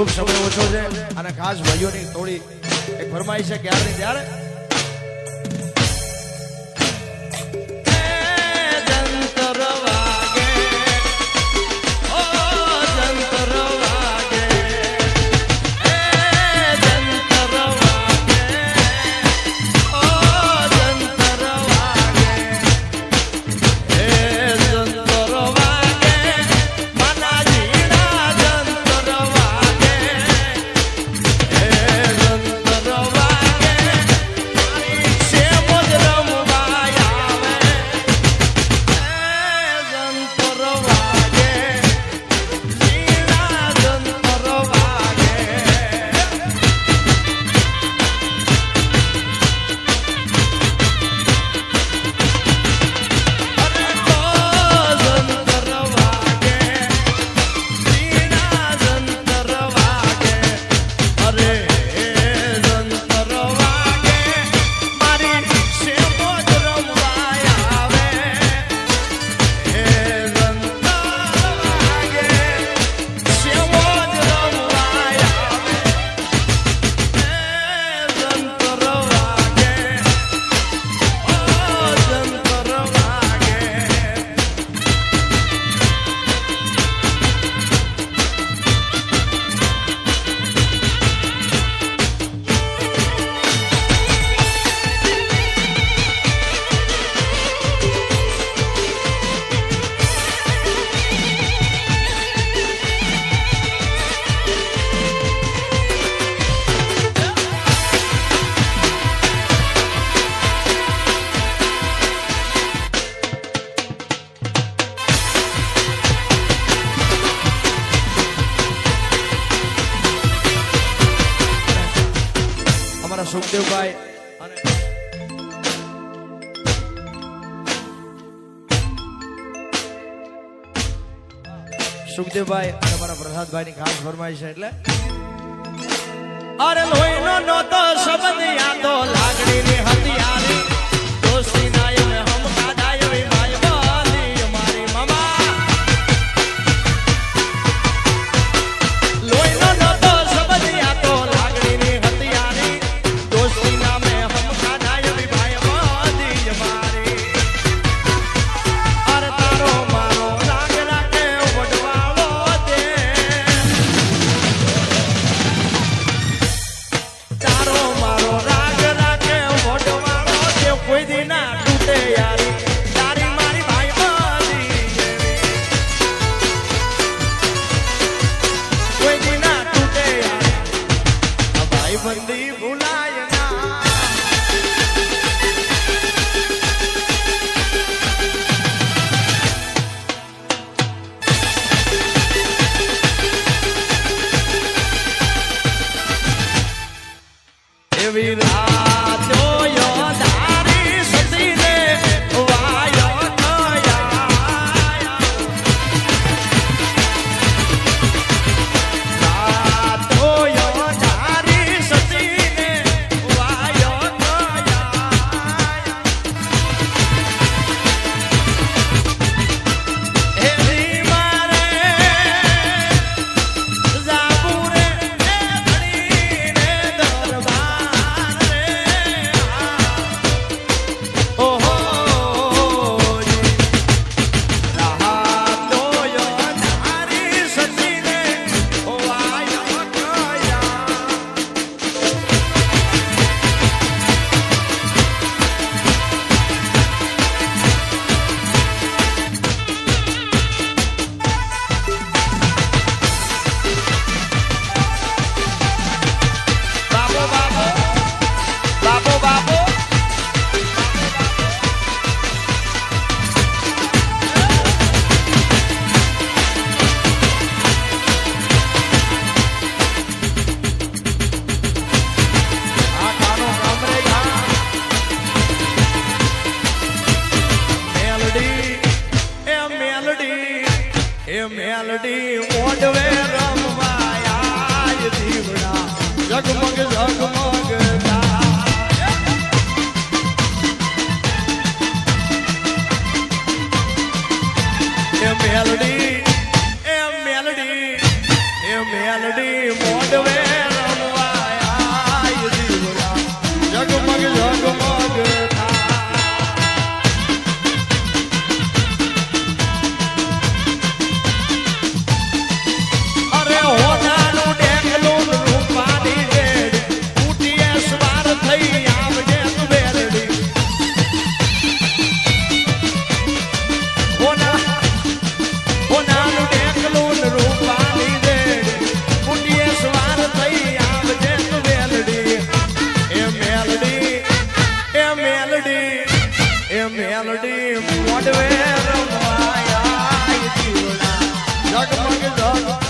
ખૂબ સમય ઓછો છે અને ખાસ ભાઈઓની થોડી એક ફરમાઈશ છે ક્યારે ત્યારે સુખદેવભાઈ અને સુખદેવભાઈ અને મારા પ્રસાદભાઈ ની ખાસ ફરમાઈશ છે એટલે અરે લોહીનો નહોતો સંબંધ યાદો લાગણી ની હથિયારી દોસ્તી ના એ હમ કાઢાયો ભાઈ વાલી મારી મામા લોહીનો નહોતો સંબંધ યાદો લાગણી ની હથિયારી દોસ્તી ના મે હમ કાઢાયો ભાઈ વાલી મારી અરે તારો મારો રાગ રાગે વડવાળો દે તારો મારો રાગ રાગે વડવાળો દે કોઈ દી ના તૂટે યારી તારી મારી ભાઈ વાલી કોઈ દી ના તૂટે યારી ભાઈ બંદી ભૂલાય ના એવી રાતો યાદારી સતીને વાયો થયા રાતો યાદારી સતીને વાયો થયા એવી મારે જાબુરે ધણીને દરબાર ઓહો રાતો યાદારી સતીને વાયો થયા બાબો બાબો બાબો બાબો આ ગાનો ગામરે ગા મેલડી મોઢવે રમવાયા દીવડા જગમગ જગમગ મેલડી મોઢવે મારી મોડવે રમાયા જીવડા જગમગ જગ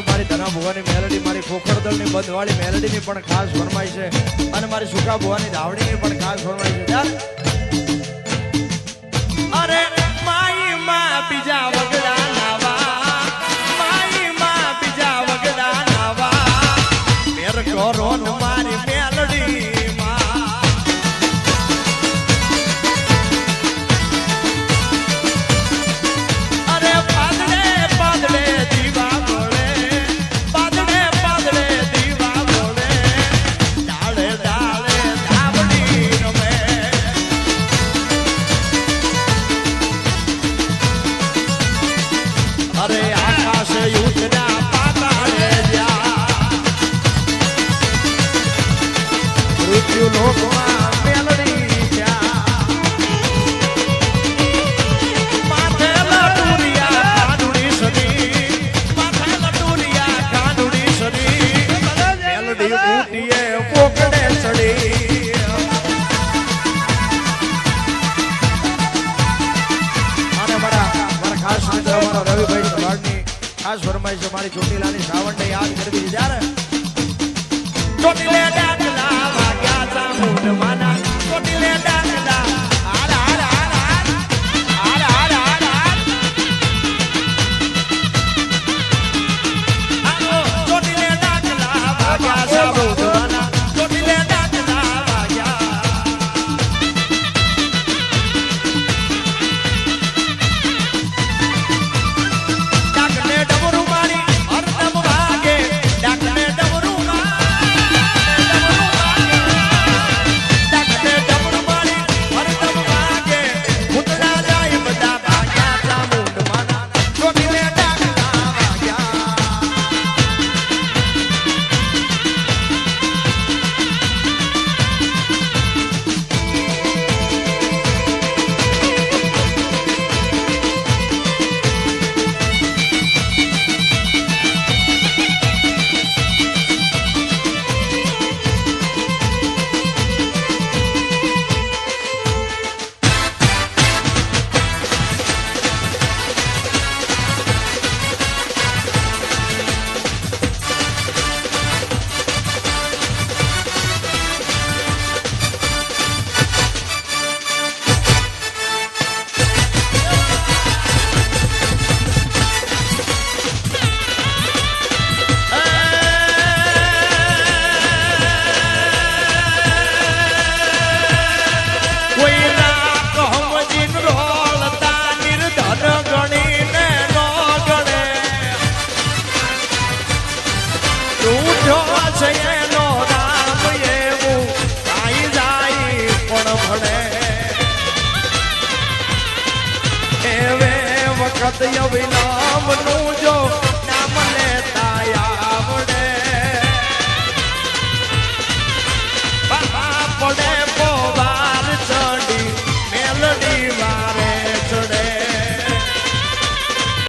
મારી ધના ભુવાની મેલડી મારી ખોખરદળની બંધવાળી મેલડીની પણ ખાસ ફરમાઈ છે અને મારી સુકા ભુવાની ધાવડીની પણ ખાસ ફરમાઈ છે અરે માઈ માં બીજા વગડા નાવા માઈ માં બીજા વગડા નાવા મેર કરો મારી મેલડી અરે આકાશ યુદ્ધના પાતાળે જ્યાં મૃત્યુ લોકમાં મેલડી ત્યાં માથે લટુરિયા કાનુડી સદી માથે લટુરિયા કાનુડી સદી મેલડી ઊટીએ પોકડે ચડી અને મારા ખાસ મિત્ર અમારો રવિભાઈ ખાસ ફરમાઈ છે મારી ચોટીલાની શ્રાવણને યાદ કરવી છે જ્યારે ચોટીલે ડાકલા વાગ્યા ચામુંડ માના ચોટીલે ડાકલા હાલ હાલ હાલ હાલ હાલ હાલ હાલ હાલ આવો ચોટીલે ડાકલા વાગ્યા ચામુંડ માના ચોટીલે ડાકલા વાગ્યા વખત વિનામ નું જો